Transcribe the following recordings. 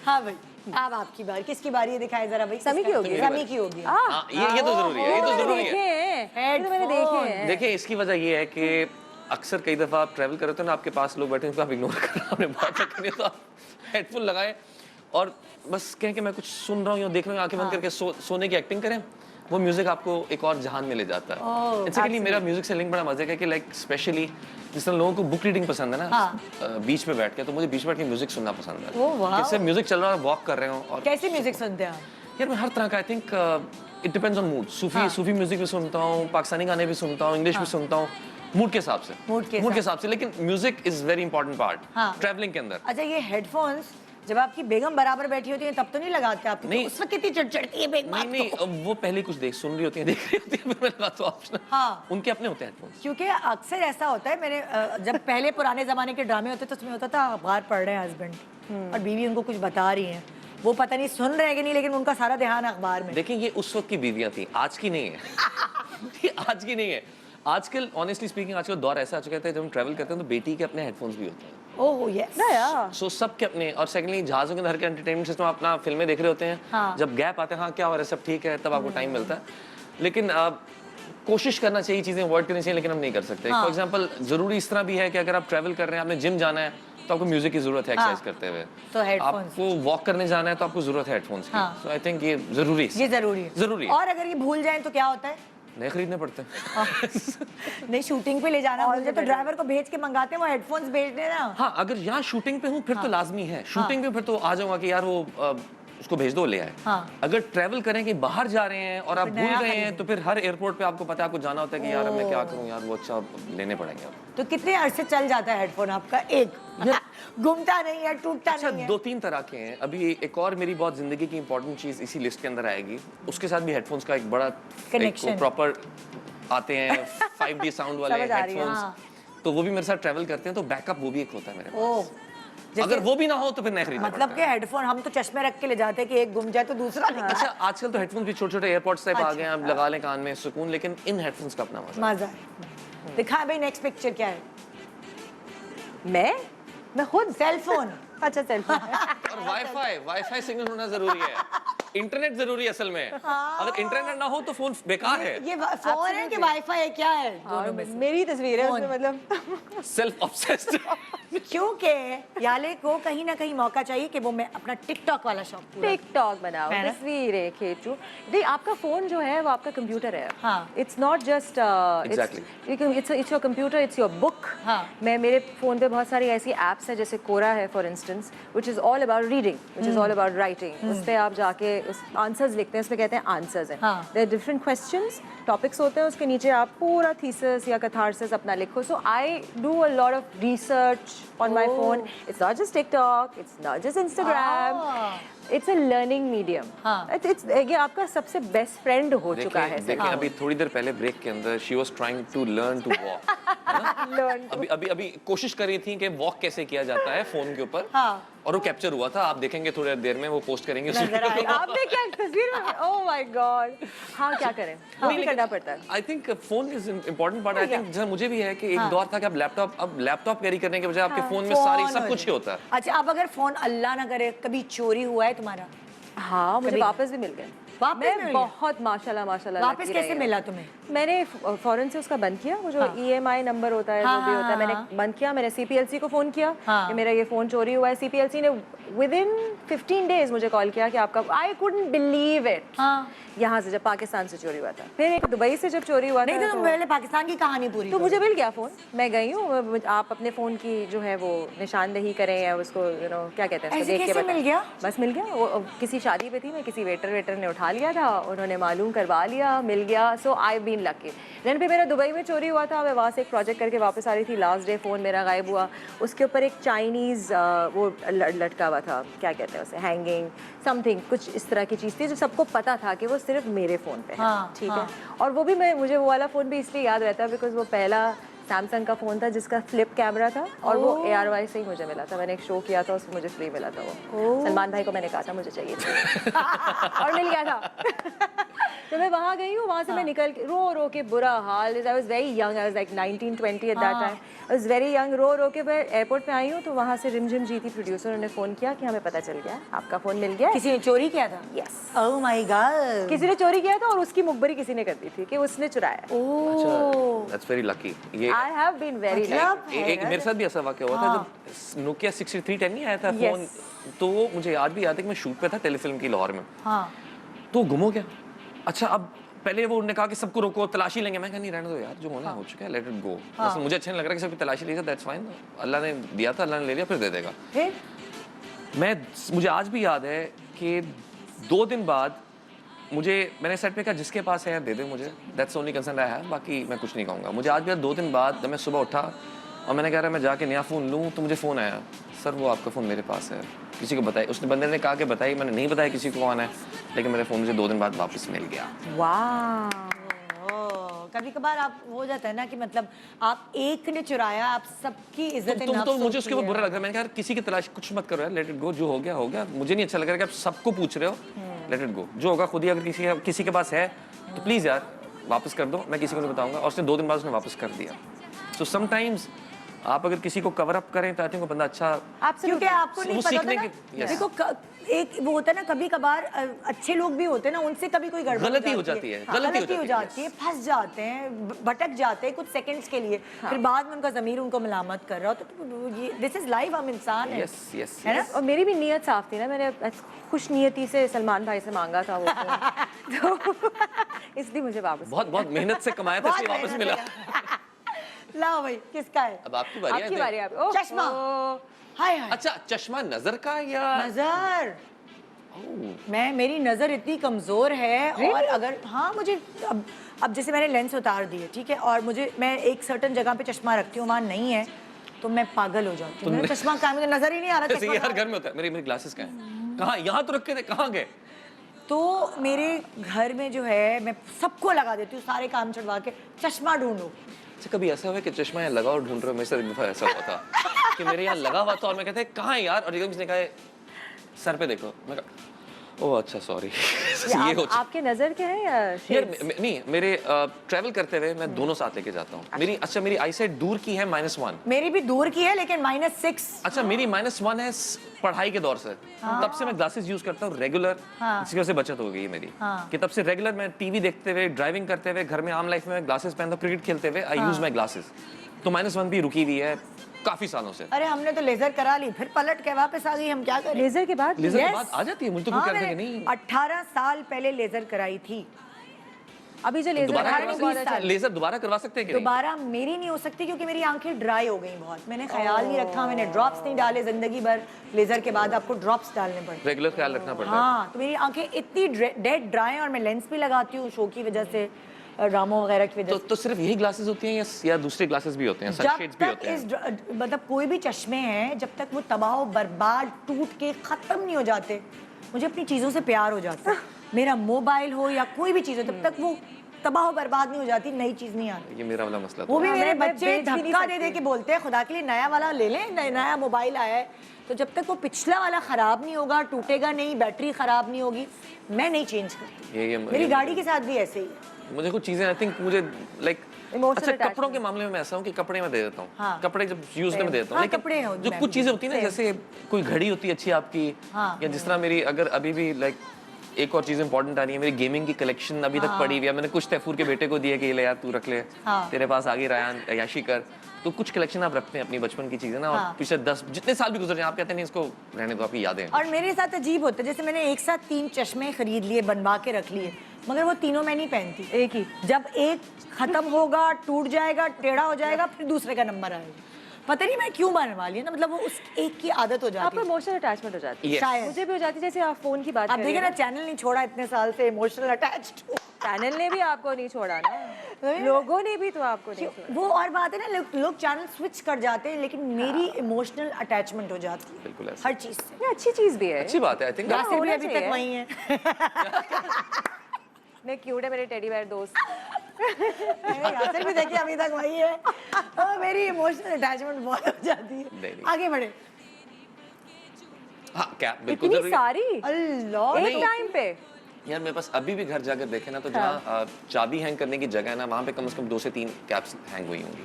हाँ भाई, अब आपकी बारी, किसकी बारी है दिखाए जरा भाई। समी की होगी। समी की होगी। ये तो जरूरी है, ये तो जरूरी है। मैंने देखे हैं। देखिए इसकी वजह ये है कि अक्सर कई दफा आप ट्रैवल कर रहे हो ना, आपके पास लोग बैठे हैं, आप इग्नोर कर रहे हो, आपने बात करनी है तो आप हेडफोन लगाएं और बस कहें कि मैं कुछ सुन रहा हूँ या देख रहा हूँ, आंखें बंद करके सोने की एक्टिंग करें। वो म्यूजिक आपको एक और जहान में ले जाता है। बेसिकली मेरा म्यूजिक से लिंक बड़ा मजे का कि लाइक स्पेशली जिस तरह लोगों को बुक रीडिंग पसंद है ना, बीच पे बैठ के, तो मुझे बीच बैठ के म्यूजिक सुनना पसंद है। जैसे म्यूजिक चल रहा है, वॉक कर रहे हो। और कैसे म्यूजिक सुनते हैं? यार मैं हर तरह का, I think it depends on mood. Sufi music भी सुनता हूँ, पाकिस्तानी गाने भी सुनता हूँ, इंग्लिश भी सुनता हूँ, मूड के हिसाब से। मूड के हिसाब से, लेकिन music is very important part travelling के अंदर। अच्छा, ये हेडफोन्स जब आपकी बेगम बराबर बैठी होती है तब तो नहीं लगाते आप? नहीं, उस वक्त कितनी चिड़चिड़ती है बेगम। नहीं, वो पहले कुछ सुन रही होती है, देख रही होती है, फिर मैं लगा तो ऑप्शन। हाँ, उनके अपने होते हैं हेडफोन्स। क्योंकि अक्सर ऐसा होता है, मैंने जब पहले पुराने जमाने के ड्रामे होते तो उसमें होता था अखबार पढ़ रहे हैं हस्बैंड और बीवी उनको कुछ बता रही है, वो पता नहीं सुन रहे हैं कि नहीं, लेकिन उनका सारा ध्यान अखबार में। देखिए ये उस वक्त की बीवियां थी, आज की नहीं है। आज की नहीं है। आजकल ऑनेस्टली स्पीकिंग आजकल दौर ऐसा आ चुका है, जब हम ट्रैवल करते हैं तो बेटी के अपने हेडफोन्स भी होते हैं। ओह यस ना यार। सो सबके अपने। और सेकंडली जहाज़ों के अंदर के एंटरटेनमेंट सिस्टम अपना फिल्में देख रहे होते हैं। जब गैप आते हैं, हाँ क्या हो रहा है, सब ठीक है, तब आपको टाइम मिलता है। लेकिन कोशिश करना चाहिए, चीजें अवॉइड करनी चाहिए, लेकिन हम नहीं कर सकते। फॉर एग्जाम्पल जरूरी इस तरह भी है कि अगर आप ट्रैवल कर रहे हैं, आपने जिम जाना है तो आपको म्यूजिक की जरूरत है एक्सरसाइज करते हुए। तो आपको वॉक करने जाना है तो आपको जरूरत है हेडफोन्स की। सो आई थिंक ये जरूरी है। ये जरूरी है। और अगर ये भूल जाएं तो क्या होता है? नए खरीदने पड़ते हैं। नहीं, शूटिंग पे ले जाना भूल जाए तो ड्राइवर को भेज के मंगाते हैं, वो हेडफोन्स भेज देना। हाँ, अगर यहाँ शूटिंग पे हूँ फिर तो लाजमी है। शूटिंग पे फिर तो आ जाऊंगा कि यार वो उसको भेज दो, ले आए। अगर ट्रैवल करें कि बाहर जा रहे हैं और आप भूल गए हैं, तो फिर हर एयरपोर्ट पे आपको पता है, आपको जाना होता है कि यार मैं क्या करूं यार, वो अच्छा लेने पड़ेंगे। तो कितने अरसे चल जाता है हेडफोन आपका? एक घूमता नहीं है, टूटता नहीं है? 2-3 तरह के हैं। अभी एक और मेरी बहुत जिंदगी की इंपॉर्टेंट चीज इसी लिस्ट के अंदर आएगी, उसके साथ भी हेडफोन्स का एक बड़ा कनेक्शन प्रॉपर आते हैं 5D साउंड वाले हेडफोन्स, तो वो भी मेरे साथ ट्रैवल करते हैं, तो बैकअप वो भी एक होता है मेरे पास। अगर वो भी ना हो तो फिर नहीं खरीदना। मतलब कि हेडफोन हम तो चश्मे रख के ले जाते हैं कि एक गुम जाए तो दूसरा नहीं। अच्छा, आजकल तो हेडफोन्स भी छोटे-छोटे एयरपॉड्स टाइप आ गए हैं, आप लगा लें कान में, सुकून। लेकिन इन हेडफोन्स का अपना मजा है। दिखा भाई नेक्स्ट पिक्चर क्या है? मैं खुद सेलफोन। अच्छा सेलफोन। और वाईफाई सिग्नल होना जरूरी है। इंटरनेट जरूरी है असल में। अगर इंटरनेट ना हो तो फोन बेकार है। ये फोन है कि वाईफाई है, क्या है? दोनों में से। मेरी तस्वीर है उसमें, मतलब सेल्फ ऑब्सेस्ड। क्योंकि याले को कहीं ना कहीं मौका चाहिए कि वो मैं अपना टिकटॉक वाला शौक टिकटॉक बनाओ, तस्वीरें खींचूं। देखिए आपका फोन जो है वो आपका कंप्यूटर है। It's not just it's your computer, it's your book. मैं मेरे फोन पे बहुत सारी ऐसी एप्स है, जैसे कोरा है for instance, which is all about reading, which is all about writing. उस पे आप जाके आंसर्स लिखते हैं, उसमें कहते हैं आंसर्स हैं। देयर डिफरेंट क्वेश्चंस, टॉपिक्स होते हैं, उसके नीचे आप पूरा थीसिस या कैथारसिस अपना लिखो। So I do a lot of research on my phone. It's not just TikTok, it's not just Instagram. It's a learning medium. It's ये आपका सबसे बेस्ट फ्रेंड हो चुका है। देखिए अभी थोड़ी देर पहले ब्रेक के अंदर she was trying to learn to walk. अभी कोशिश कर रही थी कि वॉक कैसे किया जाता है फोन के ऊपर, और वो कैप्चर हुआ था। आप देखेंगे थोड़ी देर में वो पोस्ट करेंगे। आपने क्या तस्वीर में? Oh my God. हाँ, क्या करें, वो भी करना पड़ता है। I think phone is important part. I think जैसा मुझे भी है कि एक दौर था कि अब लैपटॉप कैरी करने के बजाय आपके फोन में सारी सब कुछ ही होता है। अच्छा, अब अगर फोन अल्लाह ना करे कभी चोरी हुआ है तुम्हारा? हाँ, मुझे वापस भी मिल गए। मैं बहुत माशाल्लाह वापस कैसे मिला तुम्हें? मैंने फौरन से उसका बंद किया, वो जो EMI नंबर होता है, जो भी होता है, मैंने बंद किया। मैंने CPLC को फोन किया कि मेरा ये फोन चोरी हुआ है। CPLC ने विदिन 15 डेज मुझे कॉल किया कि आपका, आई कुडंट बिलीव इट। यहाँ से जब पाकिस्तान से चोरी हुआ था, फिर एक दुबई से जब चोरी हुआ था, नहीं तो पहले पाकिस्तान की कहानी पूरी, तो मुझे मिल गया फोन। मैं गई हूँ, आप अपने फोन की जो है वो निशानदेही करें या उसको क्या कहते हैं, देख के मिल गया। बस मिल गया। वो किसी शादी पे थी, मैं किसी वेटर ने उठा लिया था, उन्होंने मालूम करवा लिया, मिल गया। सो आई बीन लकी। देन फिर मेरा दुबई में चोरी हुआ था, मैं वहाँ से एक प्रोजेक्ट करके वापस आ रही थी, लास्ट डे फ़ोन मेरा गायब हुआ। उसके ऊपर एक चाइनीज़ वो लटका हुआ था, क्या कहते हैं उसे, हैंगिंग समथिंग, कुछ इस तरह की चीज़ थी जो सबको पता था कि वो सिर्फ मेरे फ़ोन पे है। ठीक है। और वो भी मुझे वो वाला फ़ोन भी इसलिए याद रहता है बिकॉज वो पहला सैमसंग का फ़ोन था जिसका फ्लिप कैमरा था, और वो ARY से ही मुझे मिला था। मैंने एक शो किया था, उसमें मुझे फ्री मिला था वो। सलमान भाई को मैंने कहा था मुझे चाहिए और मिल गया था। तो मैं वहाँ गई हूँ, वहाँ से मैं निकल के रो के बुरा हाल, I was very young, I was like 19-20 at that time, I was very young, रो के मैं एयरपोर्ट पे आई हूँ। तो वहाँ से रिमझिम जी थी प्रोड्यूसर, उन्होंने फ़ोन किया कि हमें पता चल गया आपका फ़ोन मिल गया। किसी ने चोरी किया था? यस, ओह माय गॉड, किसी ने चोरी किया था और उसकी मुखबरी किसी ने कर दी थी कि उसने चुराया। Oh that's very lucky. ये आई हैव बीन वेरी एक मेरे साथ भी ऐसा वाकया हुआ था जब नोकिया 6310 नहीं आया था फोन, तो वो मुझे याद भी आता है कि मैं शूट पे था टेलीफिल्म की लाहौर में, हाँ, तो गुम हो गया। अच्छा, अब पहले वो उन्होंने कहा कि सबको रोको, तलाशी लेंगे। मैं कहा नहीं, रहने दो यार, जो होना हो चुका है, लेट इट गो। बस मुझे अच्छा नहीं लग रहा कि सबकी तलाशी लीजिए, दैट्स फाइन, अल्लाह ने दिया था, अल्लाह ने ले लिया, फिर दे देगा। मुझे आज भी याद है कि 2 दिन बाद मैंने सेट पे कहा जिसके पास है दे दे मुझे, that's only concern I have, बाकी मैं कुछ नहीं कहूँगा। मुझे आज भी याद, 2 दिन बाद जब मैं सुबह उठा और मैंने कह रहा मैं जाके नया फ़ोन लूँ, तो मुझे फ़ोन आया, सर वो आपका फ़ोन मेरे पास है, किसी को बताया। उसने बंदे ने कहा कि बताई, मैंने नहीं बताया किसी को कौन है, लेकिन मेरे फ़ोन मुझे 2 दिन बाद वापस मिल गया। वाह। कभी कभार आप हो जाता है ना कि मतलब आप एक ने चुराया, आप सबकी इज्जत तो मुझे उसके ऊपर बुरा लग रहा है। मैंने कहा किसी की तलाश कुछ मत करो यार, लेट इट गो, जो हो गया हो गया। मुझे नहीं अच्छा लग रहा कि आप सबको पूछ रहे हो, लेट इट गो, जो होगा खुद ही। अगर किसी के पास है तो प्लीज़ यार वापस कर दो, मैं किसी को नहीं बताऊंगा। और उसने 2 दिन बाद उसने वापस कर दिया। सो समटाइम्स आप अगर किसी को कवर अप करें तो आई थिंक वो बंदा अच्छा, क्योंकि आपको नहीं पता था ना, देखो एक वो होता है ना, कभी कभार अच्छे लोग भी होते हैं ना, उनसे कभी कोई गलती हो जाती है, गलती हो जाती है, फंस जाते हैं, भटक जाते हैं कुछ सेकंड्स के लिए, फिर बाद में उनका ज़मीर उनको मलामत कर रहा हो। तो ये दिस इज लाइफ, हम इंसान हैं, है ना। और मेरी भी नीयत साफ थी ना, मैंने खुश नियती से सलमान भाई से मांगा था वो तो इसलिए मुझे वापस, बहुत मेहनत से कमाया था, इसलिए वापस मिला। लाओ भाई, किसका है? अब आपकी बारी है। आपकी बारी। चश्मा। हाय हाय। अच्छा, चश्मा नजर का या नजर? मेरी नजर इतनी कमजोर है और अगर मुझे अब जैसे मैंने लेंस उतार दिए, ठीक है, और मैं एक सर्टेन जगह पे चश्मा रखती हूँ, वहाँ नहीं है तो मैं पागल हो जाती हूँ। मेरा चश्मा कहाँ, मुझे नजर ही नहीं आ रहा चश्मा। ये हर घर में होता है। मेरे ग्लासेस कहाँ हैं? कहाँ? यहाँ तो रखे थे, कहाँ गए? तो मेरे घर में जो है, मैं सबको लगा देती हूँ, सारे काम छुड़वा के चश्मा ढूंढो। अच्छा, कभी ऐसा हुआ कि चश्मा यहाँ लगा और ढूंढ रहे हो? मेरे साथ एक दफा ऐसा हुआ था कि मेरे यहाँ लगा हुआ था और मैं कहते कहाँ है यार, और एकदम किसने कहा सर पे देखो, मैं कहा ओह अच्छा सॉरी। ये हो आपके नजर क्या है यार? नहीं, मेरे ट्रैवल करते हुए मैं दोनों साथ लेके जाता हूँ। मेरी आईसाइट दूर की है -1। मेरी भी दूर की है लेकिन -6। अच्छा, मेरी -1 है पढ़ाई के दौर से, तब से मैं ग्लासेस यूज करता हूँ रेगुलर। इसी वजह से बचत हो गई है मेरी कि तब से रेगुलर मैं टीवी देखते हुए, ड्राइविंग करते हुए, घर में आम लाइफ में ग्लासेस पहनता हूँ, क्रिकेट खेलते हुए आई यूज माई ग्लासेस। तो -1 भी रुकी हुई है काफी सालों से। अरे हमने तो लेजर करा ली, फिर पलट के वापस आ गई, हम क्या करें? लेजर के बाद आ जाती है मुझे तो कोई कहता है कि नहीं। 18 साल पहले लेजर कराई थी। अभी जो लेजर लेजर दोबारा करवा सकते हैं कि दोबारा मेरी नहीं हो सकती क्योंकि मेरी आंखें ड्राई हो गई बहुत। मैंने ख्याल नहीं रखा, मैंने ड्रॉप्स नहीं डाले जिंदगी भर। लेजर के बाद आपको ड्रॉप्स डालने पड़ते, रेगुलर ख्याल रखना पड़ता है। हाँ, तो मेरी आंखें इतनी डेड ड्राई, और मैं लेंस भी लगाती हूँ शो की वजह से, ड्रामों वगैरह की वजह से। तो सिर्फ यही ग्लासेस होती हैं या दूसरे ग्लासेस भी होते हैं, सनशेड्स भी होते हैं? मतलब कोई भी चश्मे हैं, जब तक वो तबाह बर्बाद टूट के खत्म नहीं हो जाते, मुझे अपनी चीज़ों से प्यार हो जाता है। मेरा मोबाइल हो या कोई भी चीज़ हो, तब तक वो तबाह बर्बाद नहीं हो जाती, नई चीज़ नहीं आती। ये मेरा वाला मसला था। वो भी मेरे बच्चे धक्का दे के बोलते हैं खुदा के लिए नया वाला ले लें, नया मोबाइल आया है, तो जब तक वो पिछला वाला खराब नहीं होगा, टूटेगा नहीं, बैटरी खराब नहीं होगी, मैं नहीं चेंज करती। मेरी गाड़ी के साथ भी ऐसे ही है। मुझे कुछ चीजें आई थिंक मुझे लाइक अच्छा, कपड़ों के मामले में मैं ऐसा हूँ कि कपड़े में दे देता हूँ, कपड़े जब यूज में दे देता हूँ, लेकिन जो कुछ चीजें होती है ना, जैसे कोई घड़ी होती है अच्छी आपकी, या जिस तरह मेरी अगर अभी भी लाइक एक और चीज इंपॉर्टेंट आ रही है, मेरी गेमिंग की कलेक्शन अभी तक पड़ी हुई है। मैंने कुछ तैफूर के बेटे को दिया कि ले यार तू रख ले, तेरे पास आ गई रायान याशी कर। तो कुछ कलेक्शन आप रखते हैं अपनी बचपन की चीजें ना, और पिछले 10 जितने साल भी गुजर जाए आप कहते हैं इसको रहने दो, आपकी यादें। और मेरे साथ अजीब होता है, जैसे मैंने एक साथ 3 चश्मे खरीद लिए, बनवा के रख लिए, मगर वो तीनों मैं नहीं पहनती, एक ही। जब एक खत्म होगा, टूट जाएगा, टेढ़ा हो जाएगा, फिर दूसरे का नंबर आएगा। पता नहीं मैं क्यों बनवा लिया ना, मतलब वो उस एक की आदत हो जाती है। आपको इमोशनल अटैचमेंट हो जाती है। शायद मुझे भी हो जाती है। जैसे आप फोन की बात आप देखिए ना, चैनल नहीं छोड़ा इतने साल से, इमोशनल अटैच्ड। चैनल ने भी आपको नहीं छोड़ा ना, लोगों ने भी तो आपको नहीं छोड़ा। वो और बात है ना, लोग चैनल स्विच कर जाते हैं, लेकिन मेरी इमोशनल अटैचमेंट हो जाती है बिल्कुल हर चीज से। ये अच्छी चीज भी है, अच्छी बात है आई थिंक। यासिर भी अभी तक वही है। मैं क्यूट है मेरे टेडी बेयर दोस्त। यासिर भी देखिए अभी तक वही है। मेरी इमोशनल अटैचमेंट बहुत हो जाती है। आगे बढ़े। हाँ क्या बिल्कुल इतनी सारी अल्लाह, एक टाइम पे यार मेरे पास अभी भी घर जाकर देखे ना तो जहाँ चाबी हैंग करने की जगह है ना वहाँ पे कम से कम 2 से 3 कैप्स हैंग हुई होंगी।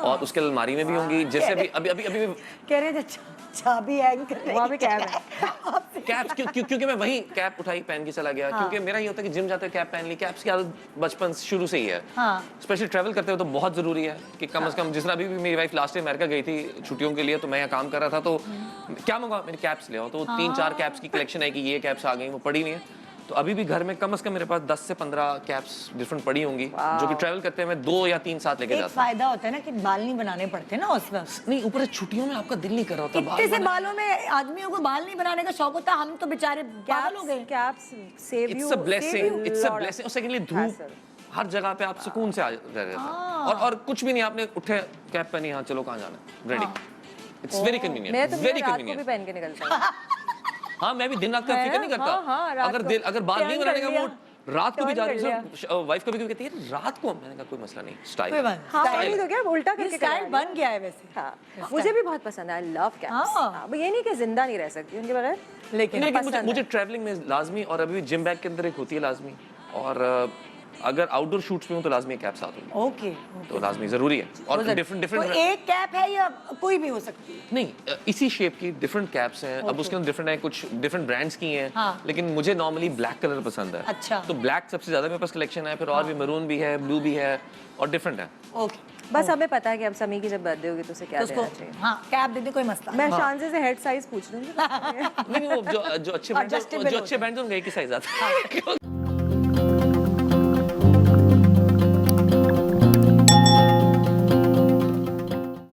और उसके अलमारी में भी होंगी, जैसे अभी कह रहे थे चाबी हैंग कर वहाँ पे कैब है। कैप्स क्योंकि मैं वही कैप उठाई पहन के चला गया। क्योंकि मेरा ये होता है कि जिम जाते हुए कैप पहन ली, कैप्स की आदत बचपन से शुरू से ही है। स्पेशली ट्रैवल करते हुए तो बहुत जरूरी है कि कम से कम, जिस तरह अभी भी मेरी वाइफ लास्ट ईयर अमेरिका गई थी छुट्टियों के लिए, तो मैं यहाँ काम कर रहा था तो क्या मंगवा, मैंने कैप्स ले आओ, तो 3-4 कैप्स की कलेक्शन है कि ये कैप्स आ गई, वो पड़ी हुई है। तो अभी भी घर में कम से कम मेरे पास 10 से 15 कैप्स डिफरेंट पड़ी होंगी, जो कि ट्रैवल करते हुए मैं 2 या 3 साथ लेके एक जाता हूँ। फायदा होता है ना कि बाल नहीं बनाने पड़ते ना उस वक्त। नहीं, ऊपर से छुट्टियों में आपका दिल नहीं कर रहा होता इतने से बालों में आदमियों को बाल नहीं बनाने का शौक होता, हम तो बेचारे पागल हो गए। Caps save you, it's a blessing, it's a blessing. और सेकंडली धूप हर जगह पे आप सुकून से आ रह रहे हैं और कुछ भी नहीं, आपने उठे कैप पहनी, हाँ चलो कहाँ जाना है, रेडी। इट्स वेरी मैं कन्वीनियंट, तो वेरी रात को भी कन्वीनियंट। पहन के निकलता हूँ। हाँ मैं भी दिन रात का फिक्र नहीं करता। हाँ, रात को अगर बाल नहीं टर्न बनाने कर का लिया, मूड, रात को भी टर्न जा कर रही है। वाइफ कभी कभी कहती है रात को, मैंने कहा कोई मसला नहीं, स्टाइल। कोई बात हाँ, नहीं, नहीं तो क्या उल्टा करके स्टाइल बन गया है वैसे। हाँ, मुझे भी बहुत पसंद है, आई लव कैप्स। ये नहीं कि जिंदा नहीं रह सकती उनके बारे में, लेकिन मुझे ट्रैवलिंग में लाजमी, और अभी जिम बैग के अंदर एक होती है लाजमी, और अगर आउटडोर शूट्स में हूँ तो लाजमी कैप साथ होगी। ओके, तो लाजमी जरूरी है। और डिफरेंट तो एक कैप है या कोई भी हो सकती है? नहीं, इसी शेप की डिफरेंट कैप्स हैं। अब उसके अंदर डिफरेंट है, कुछ डिफरेंट ब्रांड्स की हैं। हाँ। लेकिन मुझे नॉर्मली ब्लैक कलर पसंद है। अच्छा। तो ब्लैक सबसे ज्यादा मेरे पास कलेक्शन है, फिर और भी मैरून भी है, ब्लू भी है, और डिफरेंट है। ओके, बस हमें पता है कि अब समी की जब बर्थडे होगी तो उसे क्या उसको देना चाहिए। हाँ कैप दे दे, कोई मसला मैं शानजे से हेड साइज पूछ लूंगी। नहीं वो जो अच्छे ब्रांड Adjustable जो अच्छे ब्रांड उनका एक ही साइज आता है।